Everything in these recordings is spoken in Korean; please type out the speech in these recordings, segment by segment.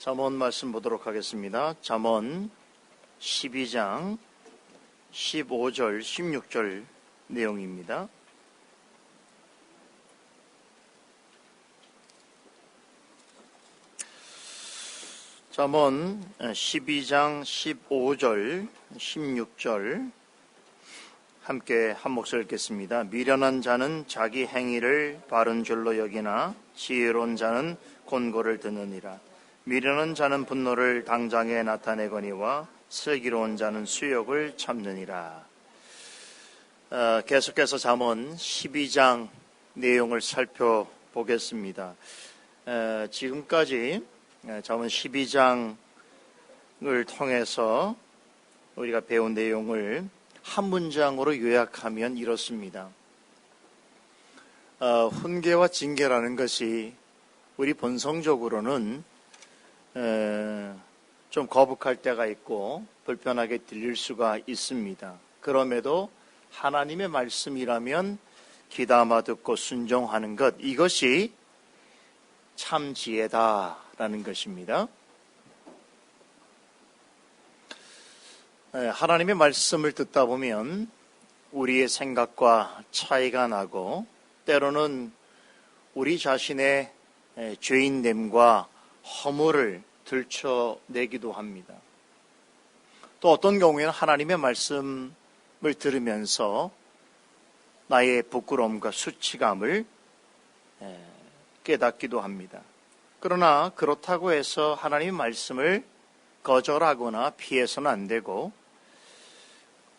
잠언 말씀 보도록 하겠습니다. 잠언 12장 15절, 16절 내용입니다. 잠언 12장 15절, 16절 함께 한 목소리 읽겠습니다. 미련한 자는 자기 행위를 바른 줄로 여기나 지혜로운 자는 권고를 듣느니라. 미련한 자는 분노를 당장에 나타내거니와 슬기로운 자는 수욕을 참느니라. 계속해서 잠언 12장 내용을 살펴보겠습니다. 지금까지 잠언 12장을 통해서 우리가 배운 내용을 한 문장으로 요약하면 이렇습니다. 훈계와 징계라는 것이 우리 본성적으로는 좀 거북할 때가 있고 불편하게 들릴 수가 있습니다. 그럼에도 하나님의 말씀이라면 귀담아 듣고 순종하는 것, 이것이 참 지혜다라는 것입니다. 하나님의 말씀을 듣다 보면 우리의 생각과 차이가 나고 때로는 우리 자신의 죄인됨과 허물을 들춰내기도 합니다. 또 어떤 경우에는 하나님의 말씀을 들으면서 나의 부끄러움과 수치감을 깨닫기도 합니다. 그러나 그렇다고 해서 하나님의 말씀을 거절하거나 피해서는 안 되고,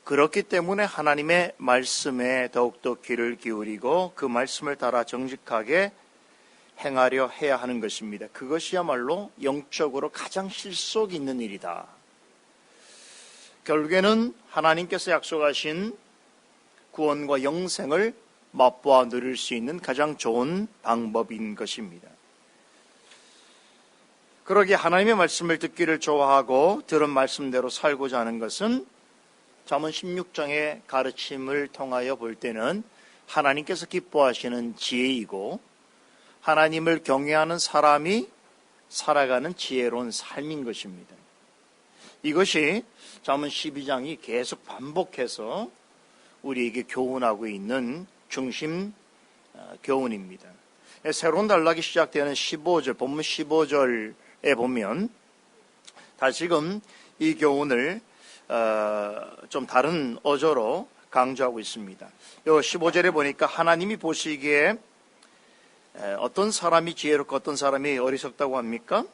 그렇기 때문에 하나님의 말씀에 더욱더 귀를 기울이고 그 말씀을 따라 정직하게 행하려 해야 하는 것입니다. 그것이야말로 영적으로 가장 실속 있는 일이다. 결국에는 하나님께서 약속하신 구원과 영생을 맛보아 누릴 수 있는 가장 좋은 방법인 것입니다. 그러기에 하나님의 말씀을 듣기를 좋아하고 들은 말씀대로 살고자 하는 것은 잠언 16장의 가르침을 통하여 볼 때는 하나님께서 기뻐하시는 지혜이고, 하나님을 경외하는 사람이 살아가는 지혜로운 삶인 것입니다. 이것이 잠언 12장이 계속 반복해서 우리에게 교훈하고 있는 중심 교훈입니다. 새로운 단락이 시작되는 15절, 본문 15절에 보면 다시금 이 교훈을 좀 다른 어조로 강조하고 있습니다. 이 15절에 보니까 하나님이 보시기에 어떤 사람이 지혜롭고 어떤 사람이 어리석다고 합니까?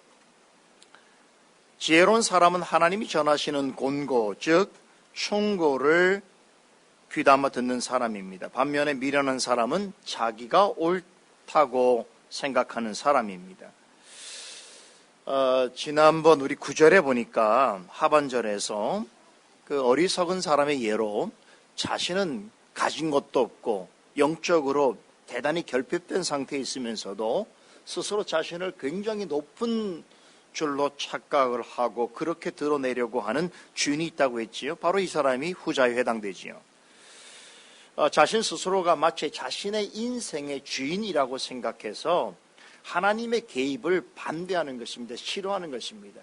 지혜로운 사람은 하나님이 전하시는 권고, 즉 충고를 귀담아 듣는 사람입니다. 반면에 미련한 사람은 자기가 옳다고 생각하는 사람입니다. 지난번 우리 9절에 보니까 하반절에서 그 어리석은 사람의 예로 자신은 가진 것도 없고 영적으로 대단히 결핍된 상태에 있으면서도 스스로 자신을 굉장히 높은 줄로 착각을 하고 그렇게 드러내려고 하는 주인이 있다고 했지요. 바로 이 사람이 후자에 해당되지요. 자신 스스로가 마치 자신의 인생의 주인이라고 생각해서 하나님의 개입을 반대하는 것입니다. 싫어하는 것입니다.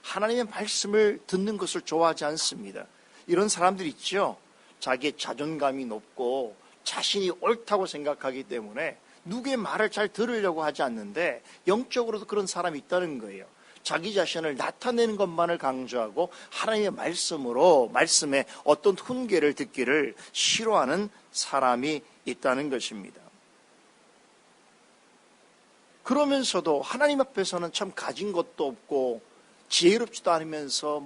하나님의 말씀을 듣는 것을 좋아하지 않습니다. 이런 사람들 있죠. 자기의 자존감이 높고 자신이 옳다고 생각하기 때문에 누구의 말을 잘 들으려고 하지 않는데 영적으로도 그런 사람이 있다는 거예요. 자기 자신을 나타내는 것만을 강조하고 하나님의 말씀에 어떤 훈계를 듣기를 싫어하는 사람이 있다는 것입니다. 그러면서도 하나님 앞에서는 참 가진 것도 없고 지혜롭지도 않으면서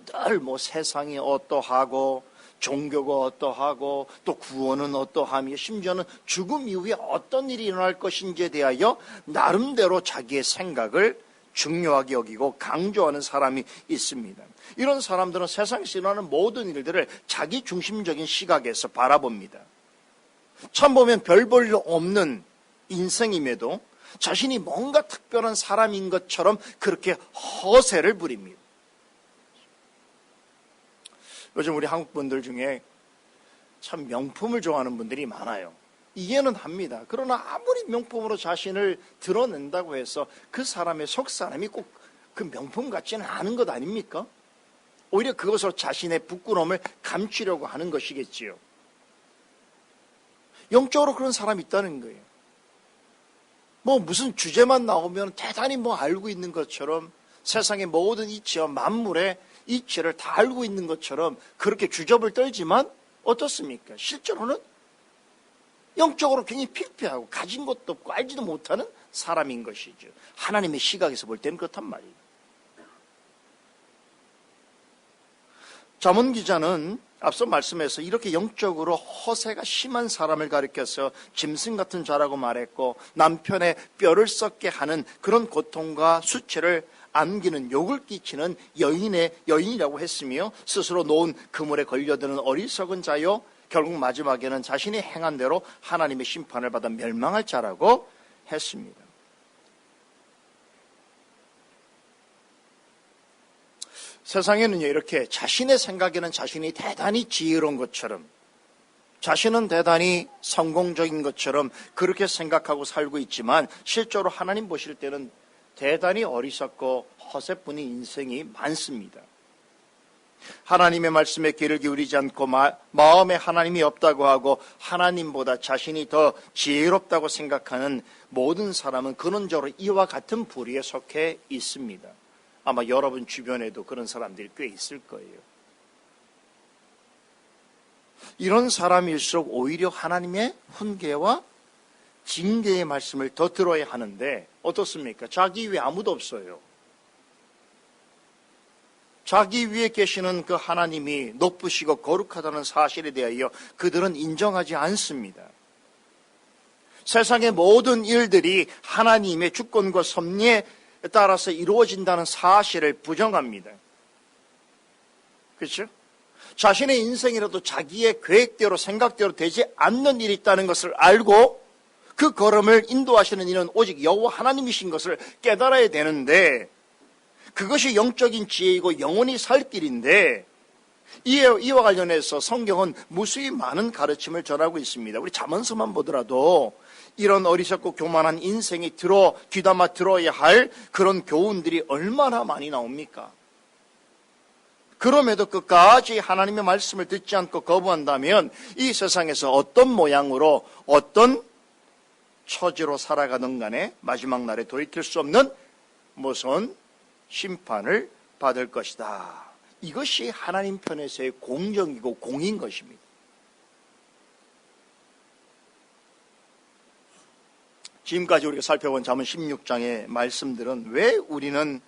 늘 세상이 어떠하고 종교가 어떠하고 또 구원은 어떠하며 심지어는 죽음 이후에 어떤 일이 일어날 것인지에 대하여 나름대로 자기의 생각을 중요하게 여기고 강조하는 사람이 있습니다. 이런 사람들은 세상에서 일어나는 모든 일들을 자기 중심적인 시각에서 바라봅니다. 참 보면 별 볼 일 없는 인생임에도 자신이 뭔가 특별한 사람인 것처럼 그렇게 허세를 부립니다. 요즘 우리 한국 분들 중에 참 명품을 좋아하는 분들이 많아요. 이해는 합니다. 그러나 아무리 명품으로 자신을 드러낸다고 해서 그 사람의 속 사람이 꼭 그 명품 같지는 않은 것 아닙니까? 오히려 그것으로 자신의 부끄러움을 감추려고 하는 것이겠지요. 영적으로 그런 사람이 있다는 거예요. 뭐 무슨 주제만 나오면 대단히 뭐 알고 있는 것처럼 세상의 모든 이치와 만물의 이치를 다 알고 있는 것처럼 그렇게 주접을 떨지만 어떻습니까? 실제로는 영적으로 굉장히 피폐하고 가진 것도 없고 알지도 못하는 사람인 것이죠. 하나님의 시각에서 볼 때는 그렇단 말이에요. 잠언 기자는 앞서 말씀해서 이렇게 영적으로 허세가 심한 사람을 가리켜서 짐승 같은 자라고 말했고, 남편의 뼈를 썩게 하는 그런 고통과 수치를 안기는 욕을 끼치는 여인이라고 했으며, 스스로 놓은 그물에 걸려드는 어리석은 자요, 결국 마지막에는 자신이 행한 대로 하나님의 심판을 받아 멸망할 자라고 했습니다. 세상에는요, 이렇게 자신의 생각에는 자신이 대단히 지혜로운 것처럼, 자신은 대단히 성공적인 것처럼 그렇게 생각하고 살고 있지만, 실제로 하나님 보실 때는 대단히 어리석고 허세뿐인 인생이 많습니다. 하나님의 말씀에 귀를 기울이지 않고 마음에 하나님이 없다고 하고 하나님보다 자신이 더 지혜롭다고 생각하는 모든 사람은 근원적으로 이와 같은 부류에 속해 있습니다. 아마 여러분 주변에도 그런 사람들이 꽤 있을 거예요. 이런 사람일수록 오히려 하나님의 훈계와 징계의 말씀을 더 들어야 하는데 어떻습니까? 자기 위에 아무도 없어요. 자기 위에 계시는 그 하나님이 높으시고 거룩하다는 사실에 대하여 그들은 인정하지 않습니다. 세상의 모든 일들이 하나님의 주권과 섭리에 따라서 이루어진다는 사실을 부정합니다. 그렇죠? 자신의 인생이라도 자기의 계획대로 생각대로 되지 않는 일이 있다는 것을 알고 그 걸음을 인도하시는 이는 오직 여호와 하나님이신 것을 깨달아야 되는데, 그것이 영적인 지혜이고 영원히 살 길인데, 이와 관련해서 성경은 무수히 많은 가르침을 전하고 있습니다. 우리 잠언서만 보더라도 이런 어리석고 교만한 인생이 귀담아 들어야 할 그런 교훈들이 얼마나 많이 나옵니까? 그럼에도 끝까지 하나님의 말씀을 듣지 않고 거부한다면 이 세상에서 어떤 모양으로 어떤 처지로 살아가든 간에 마지막 날에 돌이킬 수 없는 무서운 심판을 받을 것이다. 이것이 하나님 편에서의 공정이고 공인 것입니다. 지금까지 우리가 살펴본 잠언 16장의 말씀들은 왜 우리는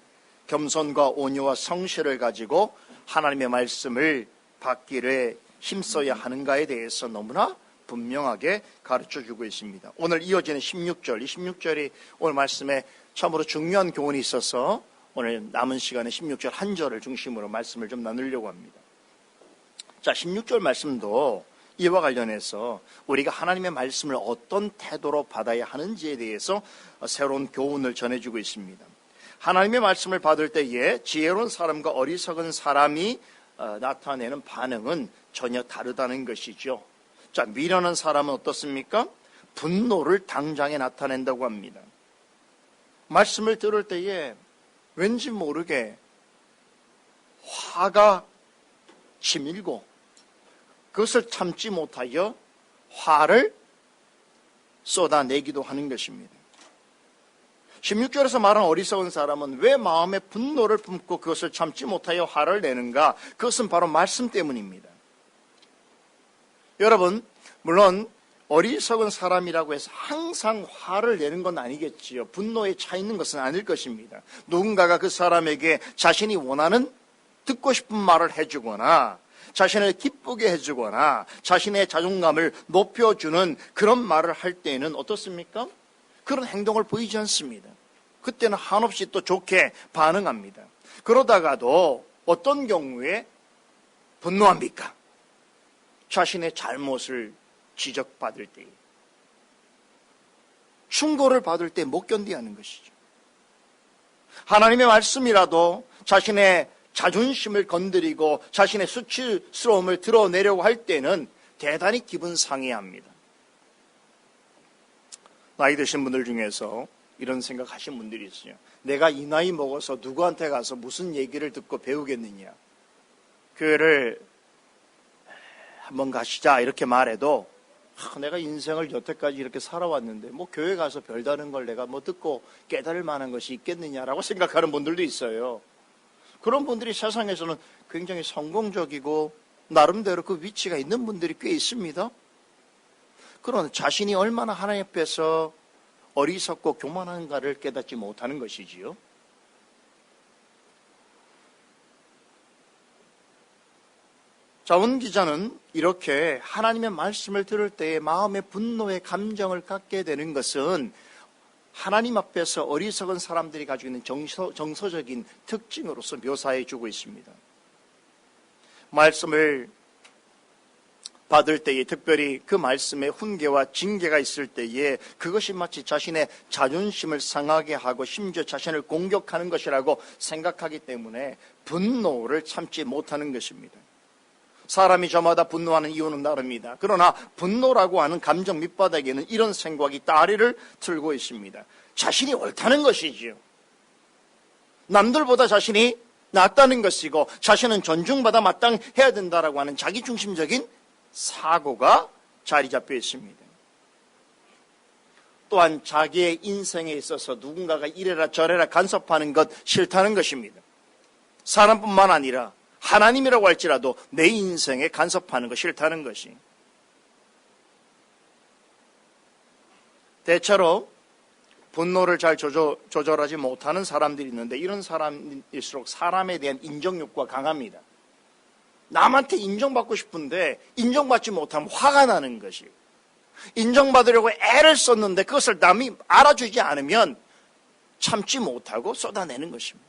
겸손과 온유와 성실을 가지고 하나님의 말씀을 받기를 힘써야 하는가에 대해서 너무나 분명하게 가르쳐주고 있습니다. 오늘 이어지는 16절, 이 16절이 오늘 말씀에 참으로 중요한 교훈이 있어서 오늘 남은 시간에 16절 한 절을 중심으로 말씀을 좀 나누려고 합니다. 자, 16절 말씀도 이와 관련해서 우리가 하나님의 말씀을 어떤 태도로 받아야 하는지에 대해서 새로운 교훈을 전해주고 있습니다. 하나님의 말씀을 받을 때에 지혜로운 사람과 어리석은 사람이 나타내는 반응은 전혀 다르다는 것이죠. 자, 미련한 사람은 어떻습니까? 분노를 당장에 나타낸다고 합니다. 말씀을 들을 때에 왠지 모르게 화가 치밀고 그것을 참지 못하여 화를 쏟아내기도 하는 것입니다. 16절에서 말한 어리석은 사람은 왜 마음에 분노를 품고 그것을 참지 못하여 화를 내는가? 그것은 바로 말씀 때문입니다. 여러분, 물론 어리석은 사람이라고 해서 항상 화를 내는 건 아니겠지요. 분노에 차 있는 것은 아닐 것입니다. 누군가가 그 사람에게 자신이 원하는 듣고 싶은 말을 해주거나 자신을 기쁘게 해주거나 자신의 자존감을 높여주는 그런 말을 할 때에는 어떻습니까? 그런 행동을 보이지 않습니다. 그때는 한없이 또 좋게 반응합니다. 그러다가도 어떤 경우에 분노합니까? 자신의 잘못을 지적받을 때, 충고를 받을 때 못 견디하는 것이죠. 하나님의 말씀이라도 자신의 자존심을 건드리고 자신의 수치스러움을 드러내려고 할 때는 대단히 기분 상해합니다. 나이 드신 분들 중에서 이런 생각하시는 분들이 있어요. 내가 이 나이 먹어서 누구한테 가서 무슨 얘기를 듣고 배우겠느냐. 교회를 한번 가시자 이렇게 말해도 내가 인생을 여태까지 이렇게 살아왔는데 뭐 교회 가서 별다른 걸 내가 뭐 듣고 깨달을 만한 것이 있겠느냐라고 생각하는 분들도 있어요. 그런 분들이 세상에서는 굉장히 성공적이고 나름대로 그 위치가 있는 분들이 꽤 있습니다. 그러나 자신이 얼마나 하나님 앞에서 어리석고 교만한가를 깨닫지 못하는 것이지요. 자원 기자는 이렇게 하나님의 말씀을 들을 때에 마음의 분노의 감정을 갖게 되는 것은 하나님 앞에서 어리석은 사람들이 가지고 있는 정서적인 특징으로서 묘사해 주고 있습니다. 말씀을 받을 때에 특별히 그 말씀에 훈계와 징계가 있을 때에 그것이 마치 자신의 자존심을 상하게 하고 심지어 자신을 공격하는 것이라고 생각하기 때문에 분노를 참지 못하는 것입니다. 사람이 저마다 분노하는 이유는 다릅니다. 그러나 분노라고 하는 감정 밑바닥에는 이런 생각이 따리를 틀고 있습니다. 자신이 옳다는 것이지요. 남들보다 자신이 낫다는 것이고 자신은 존중받아 마땅해야 된다라고 하는 자기중심적인 사고가 자리 잡혀 있습니다. 또한 자기의 인생에 있어서 누군가가 이래라 저래라 간섭하는 것 싫다는 것입니다. 사람뿐만 아니라 하나님이라고 할지라도 내 인생에 간섭하는 거 싫다는 것이. 대체로 분노를 잘 조절하지 못하는 사람들이 있는데 이런 사람일수록 사람에 대한 인정 욕구가 강합니다. 남한테 인정받고 싶은데 인정받지 못하면 화가 나는 것이. 인정받으려고 애를 썼는데 그것을 남이 알아주지 않으면 참지 못하고 쏟아내는 것입니다.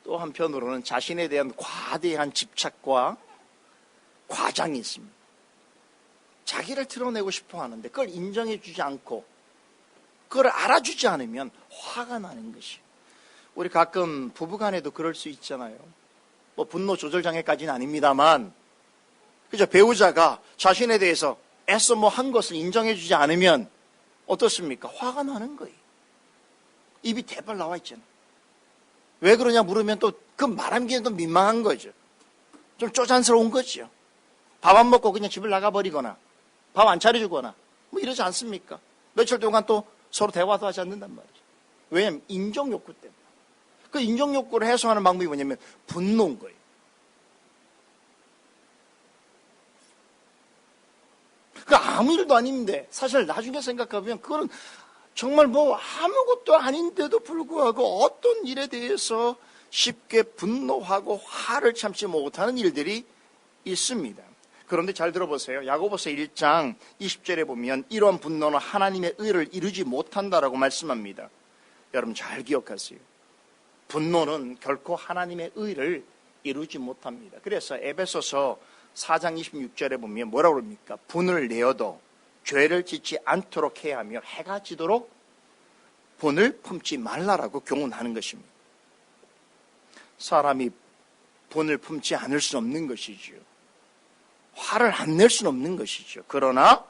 또 한편으로는 자신에 대한 과대한 집착과 과장이 있습니다. 자기를 드러내고 싶어 하는데 그걸 인정해 주지 않고 그걸 알아주지 않으면 화가 나는 것이. 우리 가끔 부부간에도 그럴 수 있잖아요. 뭐 분노 조절 장애까지는 아닙니다만 그죠? 배우자가 자신에 대해서 애써 뭐 한 것을 인정해 주지 않으면 어떻습니까? 화가 나는 거예요. 입이 대발 나와 있잖아요. 왜 그러냐 물으면 또 그 말하기에도 민망한 거죠. 좀 쪼잔스러운 거죠. 밥 안 먹고 그냥 집을 나가버리거나 밥 안 차려주거나 뭐 이러지 않습니까? 며칠 동안 또 서로 대화도 하지 않는단 말이죠. 왜냐하면 인정욕구 때문에. 그 인정욕구를 해소하는 방법이 뭐냐면 분노인 거예요. 그 아무 일도 아닌데 사실 나중에 생각해보면 그거는 정말 뭐 아무것도 아닌데도 불구하고 어떤 일에 대해서 쉽게 분노하고 화를 참지 못하는 일들이 있습니다. 그런데 잘 들어보세요. 야고보서 1장 20절에 보면 이러한 분노는 하나님의 의를 이루지 못한다라고 말씀합니다. 여러분 잘 기억하세요. 분노는 결코 하나님의 의를 이루지 못합니다. 그래서 에베소서 4장 26절에 보면 뭐라고 그럽니까? 분을 내어도 죄를 짓지 않도록 해야 하며 해가 지도록 분을 품지 말라라고 교훈하는 것입니다. 사람이 분을 품지 않을 수 없는 것이지요. 화를 안 낼 수는 없는 것이죠. 그러나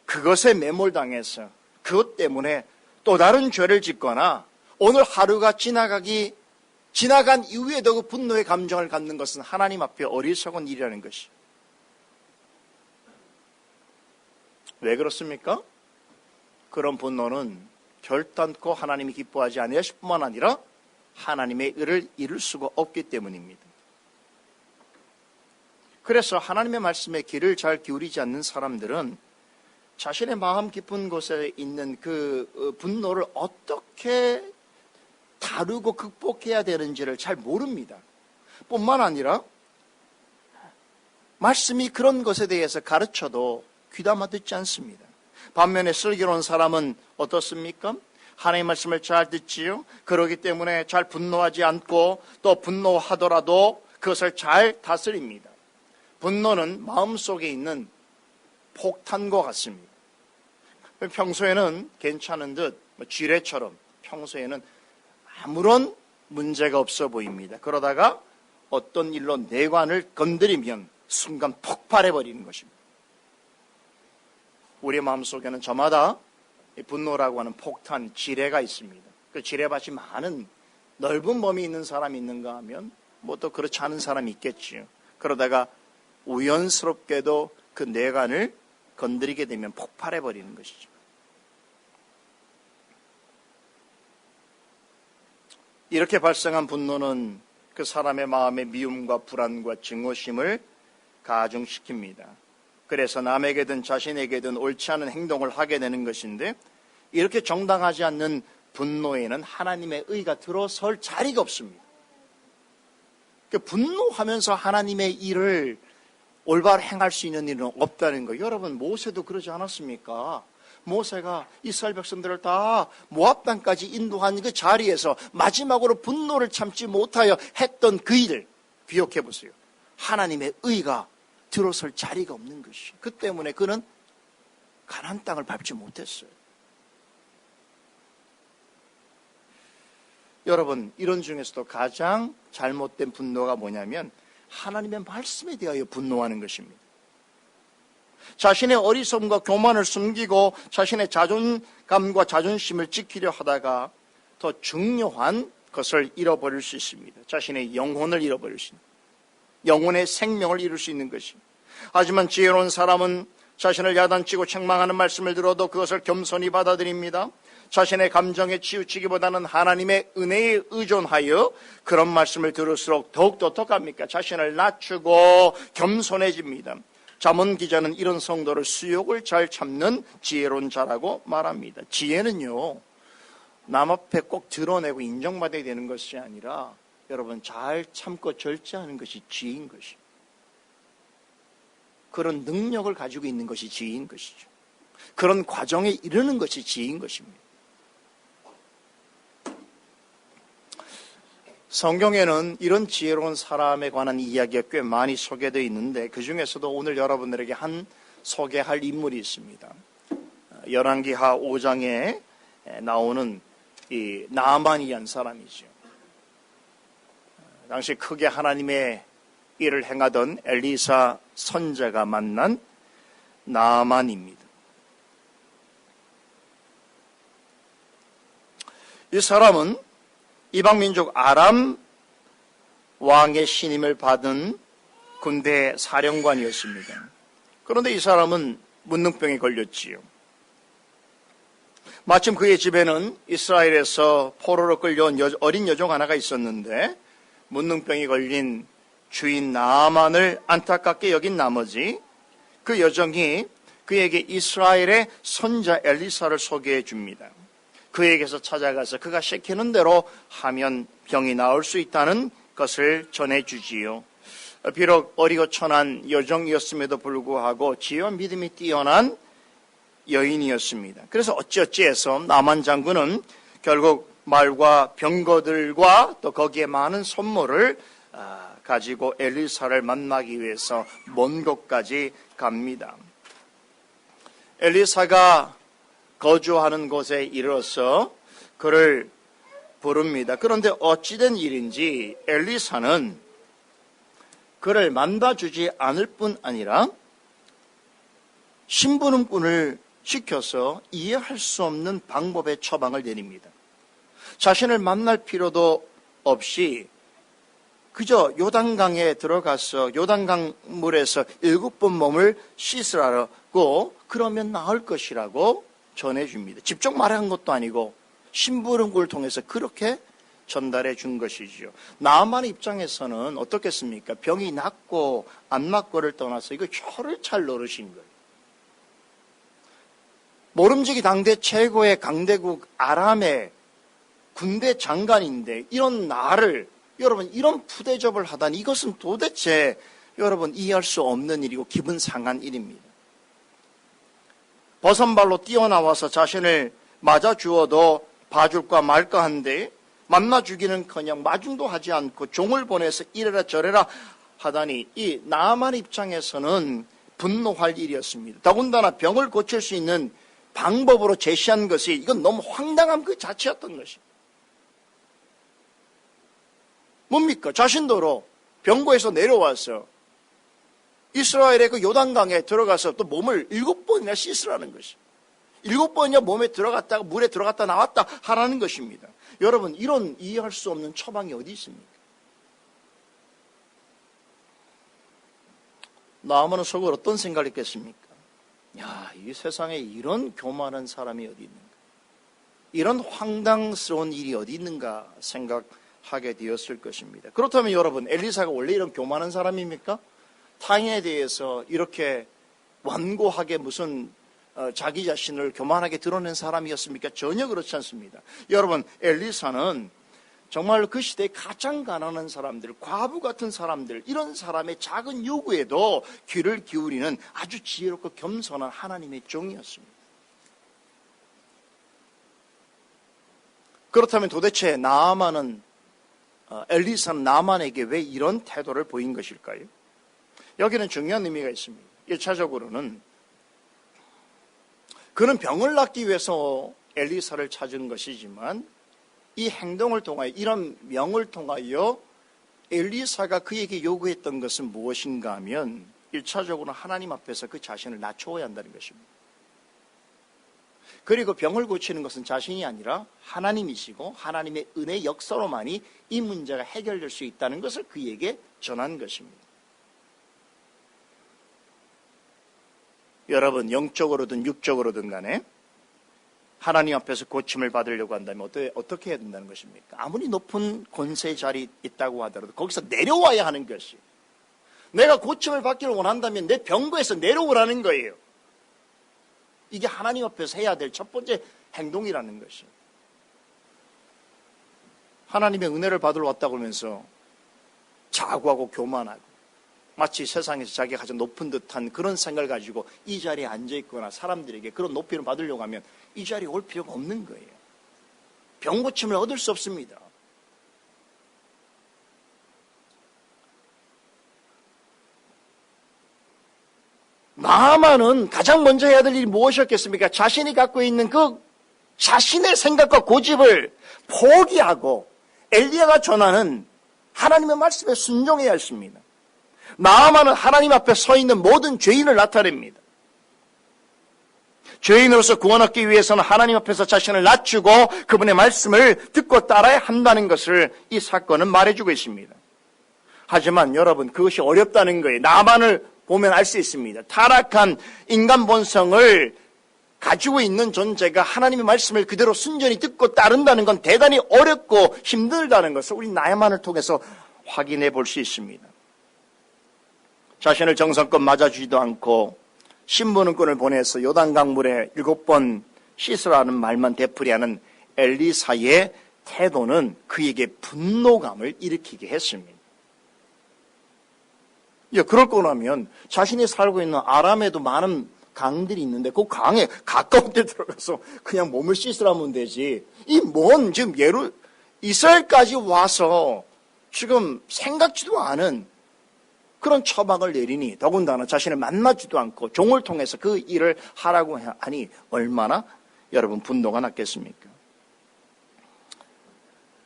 그것에 매몰당해서 그것 때문에 또 다른 죄를 짓거나 오늘 하루가 지나간 이후에도 그 분노의 감정을 갖는 것은 하나님 앞에 어리석은 일이라는 것이. 왜 그렇습니까? 그런 분노는 결단코 하나님이 기뻐하지 아니하실 뿐만 아니라 하나님의 의를 이룰 수가 없기 때문입니다. 그래서 하나님의 말씀에 귀를 잘 기울이지 않는 사람들은 자신의 마음 깊은 곳에 있는 그 분노를 어떻게 다루고 극복해야 되는지를 잘 모릅니다. 뿐만 아니라 말씀이 그런 것에 대해서 가르쳐도 귀담아 듣지 않습니다. 반면에 슬기로운 사람은 어떻습니까? 하나님의 말씀을 잘 듣지요. 그러기 때문에 잘 분노하지 않고 또 분노하더라도 그것을 잘 다스립니다. 분노는 마음속에 있는 폭탄과 같습니다. 평소에는 괜찮은 듯 쥐레처럼 평소에는 아무런 문제가 없어 보입니다. 그러다가 어떤 일로 내관을 건드리면 순간 폭발해버리는 것입니다. 우리 마음속에는 저마다 이 분노라고 하는 폭탄, 지뢰가 있습니다. 그 지뢰밭이 많은 넓은 범위 있는 사람이 있는가 하면 뭐 또 그렇지 않은 사람이 있겠지요. 그러다가 우연스럽게도 그 뇌관을 건드리게 되면 폭발해버리는 것이죠. 이렇게 발생한 분노는 그 사람의 마음의 미움과 불안과 증오심을 가중시킵니다. 그래서 남에게든 자신에게든 옳지 않은 행동을 하게 되는 것인데, 이렇게 정당하지 않는 분노에는 하나님의 의가 들어설 자리가 없습니다. 분노하면서 하나님의 일을 올바로 행할 수 있는 일은 없다는 거예요. 여러분, 모세도 그러지 않았습니까? 모세가 이스라엘 백성들을 다 모압 땅까지 인도한 그 자리에서 마지막으로 분노를 참지 못하여 했던 그 일을 기억해 보세요. 하나님의 의가 들어설 자리가 없는 것이. 그 때문에 그는 가나안 땅을 밟지 못했어요. 여러분, 이런 중에서도 가장 잘못된 분노가 뭐냐면 하나님의 말씀에 대하여 분노하는 것입니다. 자신의 어리석음과 교만을 숨기고 자신의 자존감과 자존심을 지키려 하다가 더 중요한 것을 잃어버릴 수 있습니다. 자신의 영혼을 잃어버릴 수 있는, 영혼의 생명을 잃을 수 있는 것입니다. 하지만 지혜로운 사람은 자신을 야단치고 책망하는 말씀을 들어도 그것을 겸손히 받아들입니다. 자신의 감정에 치우치기보다는 하나님의 은혜에 의존하여 그런 말씀을 들을수록 더욱더 어떡합니까? 자신을 낮추고 겸손해집니다. 잠언 기자는 이런 성도를 수욕을 잘 참는 지혜로운 자라고 말합니다. 지혜는요, 남 앞에 꼭 드러내고 인정받아야 되는 것이 아니라 여러분, 잘 참고 절제하는 것이 지혜인 것입니다. 그런 능력을 가지고 있는 것이 지혜인 것이죠. 그런 과정에 이르는 것이 지혜인 것입니다. 성경에는 이런 지혜로운 사람에 관한 이야기가 꽤 많이 소개되어 있는데, 그 중에서도 오늘 여러분들에게 소개할 인물이 있습니다. 열왕기하 5장에 나오는 이 나아만이란 사람이죠. 당시 크게 하나님의 일을 행하던 엘리사 선지자가 만난 나아만입니다. 이 사람은 이방민족 아람 왕의 신임을 받은 군대 사령관이었습니다. 그런데 이 사람은 문둥병에 걸렸지요. 마침 그의 집에는 이스라엘에서 포로로 끌려온 어린 여종 하나가 있었는데, 문둥병이 걸린 주인 나아만을 안타깝게 여긴 나머지 그 여종이 그에게 이스라엘의 선지자 엘리사를 소개해 줍니다. 그에게서 찾아가서 그가 시키는 대로 하면 병이 나을 수 있다는 것을 전해주지요. 비록 어리고 천한 여종이었음에도 불구하고 지혜와 믿음이 뛰어난 여인이었습니다. 그래서 어찌어찌해서 나만 장군은 결국 말과 병거들과 또 거기에 많은 선물을 가지고 엘리사를 만나기 위해서 먼 곳까지 갑니다. 엘리사가 거주하는 곳에 이르러서 그를 부릅니다. 그런데 어찌된 일인지 엘리사는 그를 만나주지 않을 뿐 아니라 심부름꾼을 시켜서 이해할 수 없는 방법의 처방을 내립니다. 자신을 만날 필요도 없이 그저 요단강에 들어가서 요단강 물에서 7번 몸을 씻으라고, 그러면 나을 것이라고 전해줍니다. 직접 말한 것도 아니고 심부름꾼을 통해서 그렇게 전달해 준 것이죠. 나아만의 입장에서는 어떻겠습니까? 병이 낫고 안 낫고를 떠나서 이거 혀를 잘 노르신 거예요. 모름지기 당대 최고의 강대국 아람의 군대 장관인데 이런 나를, 여러분, 이런 푸대접을 하다니 이것은 도대체 여러분 이해할 수 없는 일이고 기분 상한 일입니다. 버선발로 뛰어나와서 자신을 맞아 주어도 봐줄까 말까 한데 만나 주기는커녕 마중도 하지 않고 종을 보내서 이래라 저래라 하다니 이 나아만 입장에서는 분노할 일이었습니다. 더군다나 병을 고칠 수 있는 방법으로 제시한 것이 이건 너무 황당한 그 자체였던 것입니다. 뭡니까? 자신도로 병고에서 내려와서 이스라엘의 그 요단강에 들어가서 또 몸을 7번이나 씻으라는 것이. 7번이나 몸에 들어갔다가 물에 들어갔다 나왔다 하라는 것입니다. 여러분, 이런 이해할 수 없는 처방이 어디 있습니까? 나아만은 속으로 어떤 생각을 했겠습니까? 야, 이 세상에 이런 교만한 사람이 어디 있는가? 이런 황당스러운 일이 어디 있는가 생각하게 되었을 것입니다. 그렇다면 여러분, 엘리사가 원래 이런 교만한 사람입니까? 타인에 대해서 이렇게 완고하게 무슨 자기 자신을 교만하게 드러낸 사람이었습니까? 전혀 그렇지 않습니다. 여러분, 엘리사는 정말 그 시대에 가장 가난한 사람들, 과부 같은 사람들, 이런 사람의 작은 요구에도 귀를 기울이는 아주 지혜롭고 겸손한 하나님의 종이었습니다. 그렇다면 도대체 엘리사는 나아만에게 왜 이런 태도를 보인 것일까요? 여기는 중요한 의미가 있습니다. 1차적으로는 그는 병을 낫기 위해서 엘리사를 찾은 것이지만 이 행동을 통하여, 이런 명을 통하여 엘리사가 그에게 요구했던 것은 무엇인가 하면 1차적으로 하나님 앞에서 그 자신을 낮추어야 한다는 것입니다. 그리고 병을 고치는 것은 자신이 아니라 하나님이시고 하나님의 은혜 역사로만이 이 문제가 해결될 수 있다는 것을 그에게 전한 것입니다. 여러분, 영적으로든 육적으로든 간에 하나님 앞에서 고침을 받으려고 한다면 어떻게 해야 된다는 것입니까? 아무리 높은 권세 자리에 있다고 하더라도 거기서 내려와야 하는 것이, 내가 고침을 받기를 원한다면 내 병거에서 내려오라는 거예요. 이게 하나님 앞에서 해야 될 첫 번째 행동이라는 것이. 하나님의 은혜를 받으러 왔다고 하면서 자고하고 교만하고 마치 세상에서 자기가 가장 높은 듯한 그런 생각을 가지고 이 자리에 앉아있거나 사람들에게 그런 높이를 받으려고 하면 이 자리에 올 필요가 없는 거예요. 병 고침을 얻을 수 없습니다. 나아만은 가장 먼저 해야 될 일이 무엇이었겠습니까? 자신이 갖고 있는 그 자신의 생각과 고집을 포기하고 엘리야가 전하는 하나님의 말씀에 순종해야 했습니다. 나아만은 하나님 앞에 서 있는 모든 죄인을 나타냅니다. 죄인으로서 구원 얻기 위해서는 하나님 앞에서 자신을 낮추고 그분의 말씀을 듣고 따라야 한다는 것을 이 사건은 말해주고 있습니다. 하지만 여러분, 그것이 어렵다는 거예요. 나아만을 보면 알 수 있습니다. 타락한 인간 본성을 가지고 있는 존재가 하나님의 말씀을 그대로 순전히 듣고 따른다는 건 대단히 어렵고 힘들다는 것을 우리 나아만을 통해서 확인해 볼 수 있습니다. 자신을 정성껏 맞아주지도 않고 신부는꾼을 보내서 요단강 물에 7번 씻으라는 말만 되풀이하는 엘리사의 태도는 그에게 분노감을 일으키게 했습니다. 그럴 거라면 자신이 살고 있는 아람에도 많은 강들이 있는데 그 강에 가까운 데 들어가서 그냥 몸을 씻으라면 되지. 이 먼 지금 이스라엘까지 와서 지금 생각지도 않은 그런 처방을 내리니 더군다나 자신을 만나지도 않고 종을 통해서 그 일을 하라고 하니 얼마나 여러분 분노가 났겠습니까?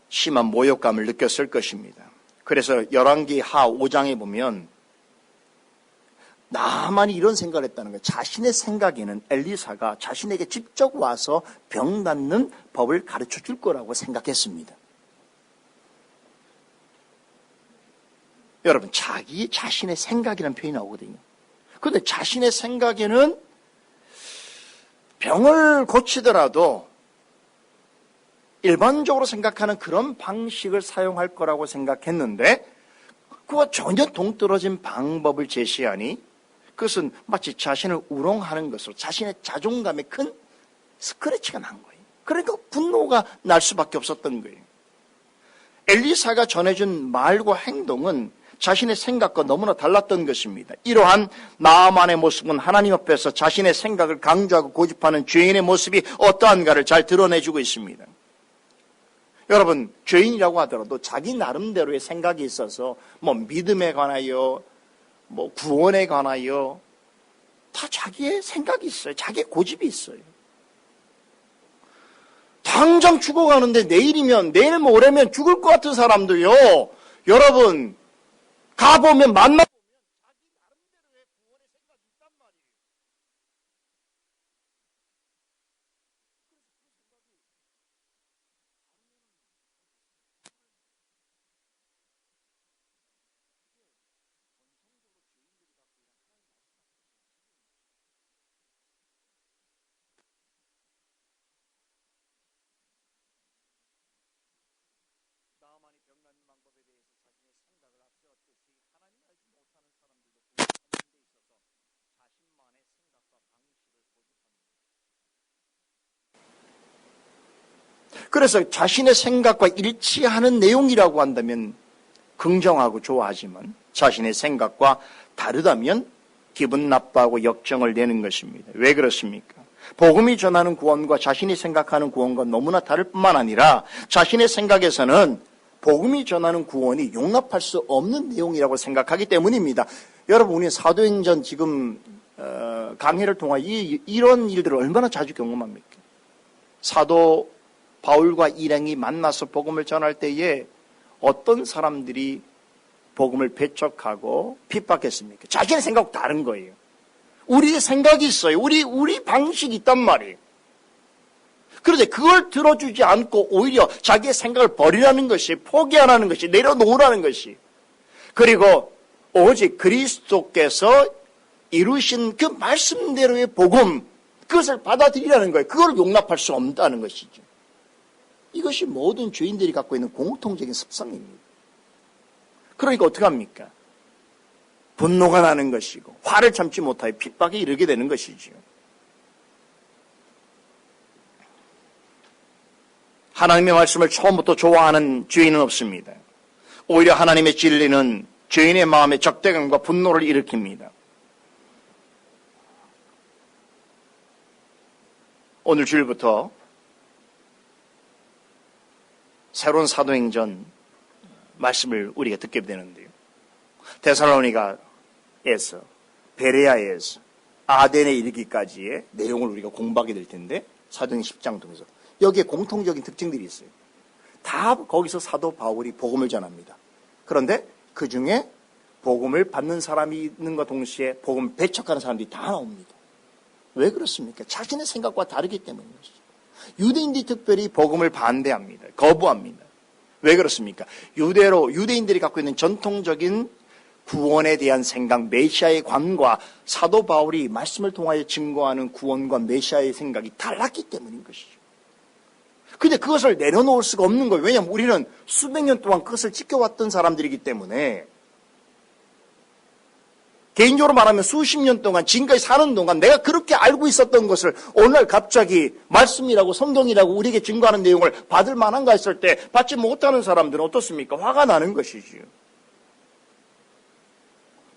심한 모욕감을 느꼈을 것입니다. 그래서 열왕기 하 5장에 보면 나만이 이런 생각을 했다는 거예요. 자신의 생각에는 엘리사가 자신에게 직접 와서 병 낫는 법을 가르쳐 줄 거라고 생각했습니다. 여러분, 자신의 생각이라는 표현이 나오거든요. 그런데 자신의 생각에는 병을 고치더라도 일반적으로 생각하는 그런 방식을 사용할 거라고 생각했는데 그와 전혀 동떨어진 방법을 제시하니 그것은 마치 자신을 우롱하는 것으로 자신의 자존감에 큰 스크래치가 난 거예요. 그러니까 분노가 날 수밖에 없었던 거예요. 엘리사가 전해준 말과 행동은 자신의 생각과 너무나 달랐던 것입니다. 이러한 나아만의 모습은 하나님 앞에서 자신의 생각을 강조하고 고집하는 죄인의 모습이 어떠한가를 잘 드러내주고 있습니다. 여러분, 죄인이라고 하더라도 자기 나름대로의 생각이 있어서 믿음에 관하여 구원에 관하여 다 자기의 생각이 있어요. 자기의 고집이 있어요. 당장 죽어가는데 내일 모레면 죽을 것 같은 사람도요. 여러분, 가보면 자기 나름대로의 그래서 자신의 생각과 일치하는 내용이라고 한다면 긍정하고 좋아하지만 자신의 생각과 다르다면 기분 나빠하고 역정을 내는 것입니다. 왜 그렇습니까? 복음이 전하는 구원과 자신이 생각하는 구원과 너무나 다를 뿐만 아니라 자신의 생각에서는 복음이 전하는 구원이 용납할 수 없는 내용이라고 생각하기 때문입니다. 여러분, 우리 사도행전 지금 강해를 통해 이런 일들을 얼마나 자주 경험합니까? 사도 바울과 일행이 만나서 복음을 전할 때에 어떤 사람들이 복음을 배척하고 핍박했습니까? 자신의 생각과 다른 거예요. 우리의 생각이 있어요. 우리 방식이 있단 말이에요. 그런데 그걸 들어주지 않고 오히려 자기의 생각을 버리라는 것이, 포기하라는 것이, 내려놓으라는 것이, 그리고 오직 그리스도께서 이루신 그 말씀대로의 복음, 그것을 받아들이라는 거예요. 그걸 용납할 수 없다는 것이죠. 이것이 모든 죄인들이 갖고 있는 공통적인 습성입니다. 그러니까 어떡합니까? 분노가 나는 것이고 화를 참지 못하여 핍박에 이르게 되는 것이죠. 하나님의 말씀을 처음부터 좋아하는 죄인은 없습니다. 오히려 하나님의 진리는 죄인의 마음에 적대감과 분노를 일으킵니다. 오늘 주일부터 새로운 사도행전 말씀을 우리가 듣게 되는데요. 데살로니가에서, 베레아에서 아덴에 이르기까지의 내용을 우리가 공부하게 될 텐데, 사도행전 10장 통해서 여기에 공통적인 특징들이 있어요. 다 거기서 사도 바울이 복음을 전합니다. 그런데 그 중에 복음을 받는 사람이 있는 것 동시에 복음을 배척하는 사람들이 다 나옵니다. 왜 그렇습니까? 자신의 생각과 다르기 때문인 것이죠. 유대인들이 특별히 복음을 반대합니다. 거부합니다. 왜 그렇습니까? 유대인들이 갖고 있는 전통적인 구원에 대한 생각, 메시아의 관과 사도 바울이 말씀을 통하여 증거하는 구원과 메시아의 생각이 달랐기 때문인 것이죠. 근데 그것을 내려놓을 수가 없는 거예요. 왜냐하면 우리는 수백 년 동안 그것을 지켜왔던 사람들이기 때문에, 개인적으로 말하면 수십 년 동안 지금까지 사는 동안 내가 그렇게 알고 있었던 것을 오늘 갑자기 말씀이라고 성경이라고 우리에게 증거하는 내용을 받을 만한가 했을 때 받지 못하는 사람들은 어떻습니까? 화가 나는 것이지요.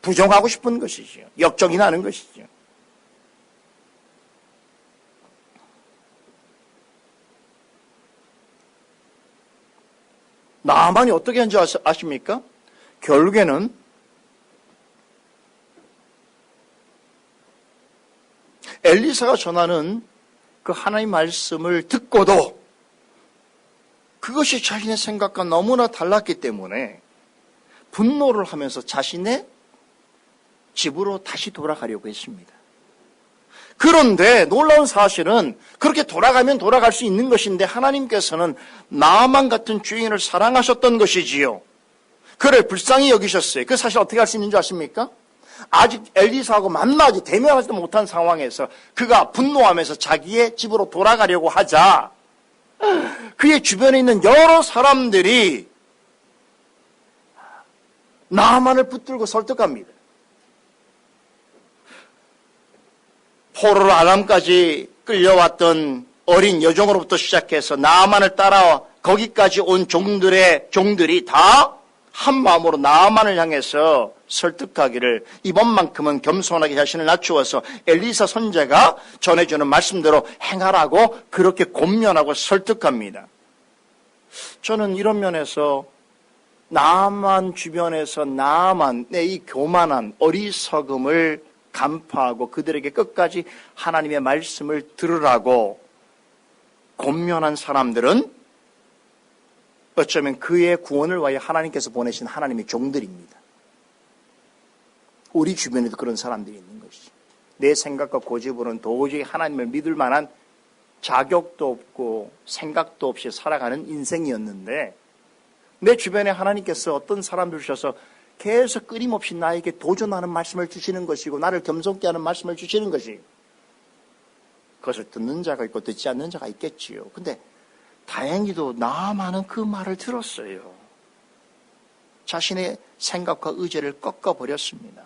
부정하고 싶은 것이지요. 역정이 나는 것이지요. 나만이 어떻게 한지 아십니까? 결국에는 엘리사가 전하는 그 하나님의 말씀을 듣고도 그것이 자신의 생각과 너무나 달랐기 때문에 분노를 하면서 자신의 집으로 다시 돌아가려고 했습니다. 그런데 놀라운 사실은 그렇게 돌아가면 돌아갈 수 있는 것인데 하나님께서는 나만 같은 죄인을 사랑하셨던 것이지요. 그를 불쌍히 여기셨어요. 그 사실 어떻게 할 수 있는 줄 아십니까? 아직 엘리사하고 만나지 대면하지도 못한 상황에서 그가 분노하면서 자기의 집으로 돌아가려고 하자 그의 주변에 있는 여러 사람들이 나만을 붙들고 설득합니다. 포로로 아람까지 끌려왔던 어린 여종으로부터 시작해서 나만을 따라 거기까지 온 종들이 다 한 마음으로 나만을 향해서 설득하기를 이번만큼은 겸손하게 자신을 낮추어서 엘리사 선지자가 전해주는 말씀대로 행하라고 그렇게 권면하고 설득합니다. 저는 이런 면에서 나만 주변에서 내 이 교만한 어리석음을 간파하고 그들에게 끝까지 하나님의 말씀을 들으라고 권면한 사람들은 어쩌면 그의 구원을 위하여 하나님께서 보내신 하나님의 종들입니다. 우리 주변에도 그런 사람들이 있는 것이죠. 내 생각과 고집으로는 도저히 하나님을 믿을 만한 자격도 없고 생각도 없이 살아가는 인생이었는데 내 주변에 하나님께서 어떤 사람들 주셔서 계속 끊임없이 나에게 도전하는 말씀을 주시는 것이고 나를 겸손케 하는 말씀을 주시는 것이, 그것을 듣는 자가 있고 듣지 않는 자가 있겠지요. 근데 다행히도 나만은 그 말을 들었어요. 자신의 생각과 의지를 꺾어버렸습니다.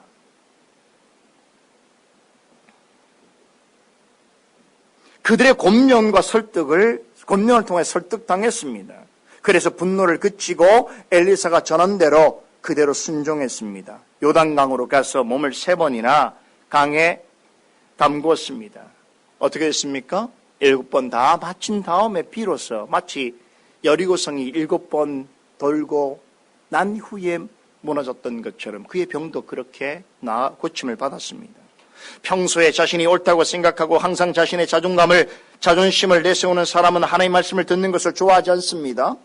그들의 권면을 통해 설득당했습니다. 그래서 분노를 그치고 엘리사가 전한 대로 그대로 순종했습니다. 요단강으로 가서 몸을 3번이나 강에 담궜습니다. 어떻게 됐습니까? 7번 다 마친 다음에 비로소 마치 여리고성이 7번 돌고 난 후에 무너졌던 것처럼 그의 병도 그렇게 나아 고침을 받았습니다. 평소에 자신이 옳다고 생각하고 항상 자신의 자존심을 내세우는 사람은 하나님의 말씀을 듣는 것을 좋아하지 않습니다.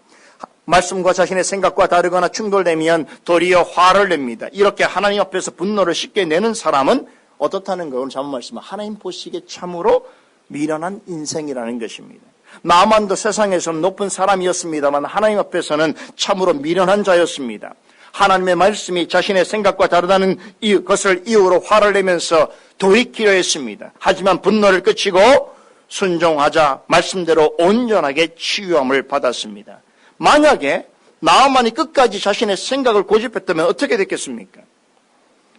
말씀과 자신의 생각과 다르거나 충돌되면 도리어 화를 냅니다. 이렇게 하나님 앞에서 분노를 쉽게 내는 사람은 어떻다는 걸 오늘 잘못 말씀은 하나님 보시기에 참으로 미련한 인생이라는 것입니다. 나만도 세상에서는 높은 사람이었습니다만 하나님 앞에서는 참으로 미련한 자였습니다. 하나님의 말씀이 자신의 생각과 다르다는 것을 이유로 화를 내면서 돌이키려 했습니다. 하지만 분노를 그치고 순종하자 말씀대로 온전하게 치유함을 받았습니다. 만약에 나아만이 끝까지 자신의 생각을 고집했다면 어떻게 됐겠습니까?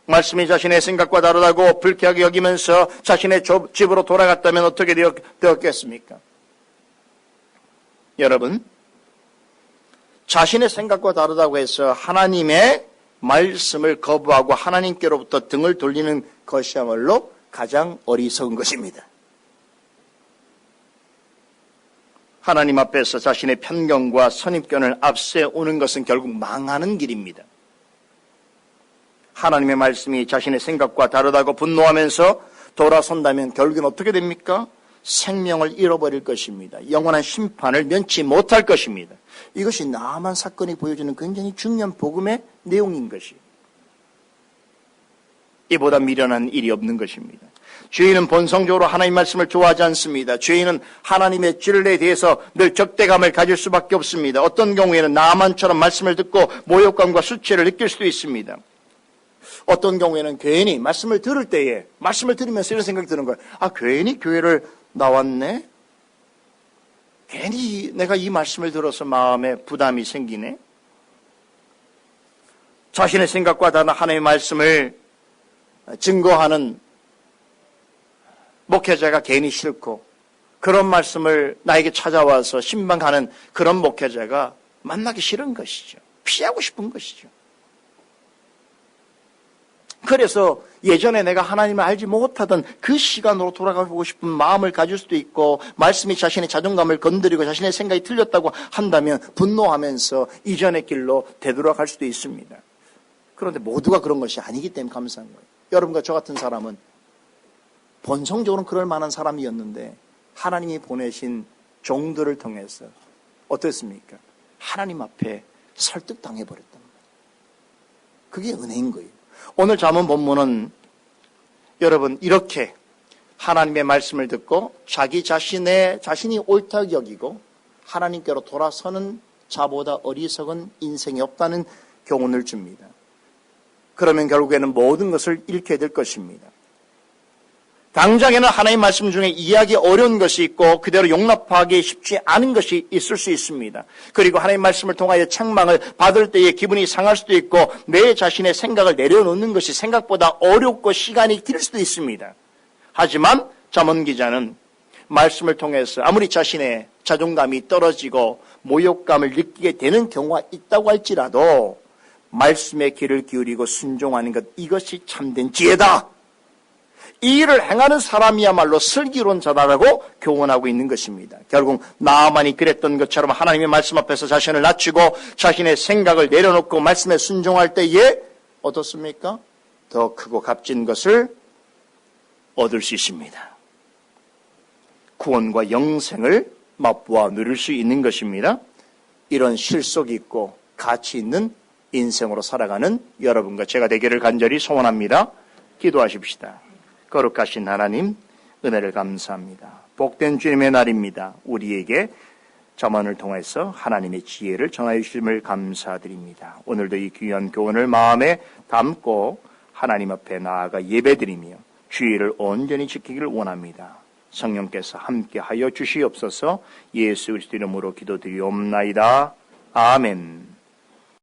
말씀이 자신의 생각과 다르다고 불쾌하게 여기면서 자신의 집으로 돌아갔다면 어떻게 되었겠습니까? 여러분, 자신의 생각과 다르다고 해서 하나님의 말씀을 거부하고 하나님께로부터 등을 돌리는 것이야말로 가장 어리석은 것입니다. 하나님 앞에서 자신의 편견과 선입견을 앞세우는 것은 결국 망하는 길입니다. 하나님의 말씀이 자신의 생각과 다르다고 분노하면서 돌아선다면 결국은 어떻게 됩니까? 생명을 잃어버릴 것입니다. 영원한 심판을 면치 못할 것입니다. 이것이 나만 사건이 보여주는 굉장히 중요한 복음의 내용인 것이에요. 이보다 미련한 일이 없는 것입니다. 죄인은 본성적으로 하나님 말씀을 좋아하지 않습니다. 죄인은 하나님의 진리에 대해서 늘 적대감을 가질 수밖에 없습니다. 어떤 경우에는 나만처럼 말씀을 듣고 모욕감과 수치를 느낄 수도 있습니다. 어떤 경우에는 괜히 말씀을 들을 때에 말씀을 들으면서 이런 생각이 드는 거예요. 괜히 교회를 나왔네? 괜히 내가 이 말씀을 들어서 마음에 부담이 생기네? 자신의 생각과 다른 하나님의 말씀을 증거하는 목회자가 괜히 싫고 그런 말씀을 나에게 찾아와서 신방하는 그런 목회자가 만나기 싫은 것이죠. 피하고 싶은 것이죠. 그래서 예전에 내가 하나님을 알지 못하던 그 시간으로 돌아가고 싶은 마음을 가질 수도 있고 말씀이 자신의 자존감을 건드리고 자신의 생각이 틀렸다고 한다면 분노하면서 이전의 길로 되돌아갈 수도 있습니다. 그런데 모두가 그런 것이 아니기 때문에 감사한 거예요. 여러분과 저 같은 사람은 본성적으로는 그럴 만한 사람이었는데 하나님이 보내신 종들을 통해서 어땠습니까? 하나님 앞에 설득당해버렸단 말이에요. 그게 은혜인 거예요. 오늘 잠언 본문은 여러분 이렇게 하나님의 말씀을 듣고 자신이 옳다고 여기고 하나님께로 돌아서는 자보다 어리석은 인생이 없다는 교훈을 줍니다. 그러면 결국에는 모든 것을 잃게 될 것입니다. 당장에는 하나님의 말씀 중에 이해하기 어려운 것이 있고 그대로 용납하기 쉽지 않은 것이 있을 수 있습니다. 그리고 하나님의 말씀을 통하여 책망을 받을 때에 기분이 상할 수도 있고 내 자신의 생각을 내려놓는 것이 생각보다 어렵고 시간이 길 수도 있습니다. 하지만 잠언 기자는 말씀을 통해서 아무리 자신의 자존감이 떨어지고 모욕감을 느끼게 되는 경우가 있다고 할지라도 말씀의 귀를 기울이고 순종하는 것, 이것이 참된 지혜다. 이 일을 행하는 사람이야말로 슬기로운자다라고 교훈하고 있는 것입니다. 결국 나아만이 그랬던 것처럼 하나님의 말씀 앞에서 자신을 낮추고 자신의 생각을 내려놓고 말씀에 순종할 때에 어떻습니까? 더 크고 값진 것을 얻을 수 있습니다. 구원과 영생을 맛보아 누릴 수 있는 것입니다. 이런 실속 있고 가치 있는 인생으로 살아가는 여러분과 제가 되기를 간절히 소원합니다. 기도하십시다. 거룩하신 하나님, 은혜를 감사합니다. 복된 주님의 날입니다. 우리에게 잠언을 통해서 하나님의 지혜를 전하여 주심을 감사드립니다. 오늘도 이 귀한 교훈을 마음에 담고 하나님 앞에 나아가 예배드리며 주의를 온전히 지키기를 원합니다. 성령께서 함께하여 주시옵소서. 예수 그리스도 이름으로 기도드리옵나이다. 아멘.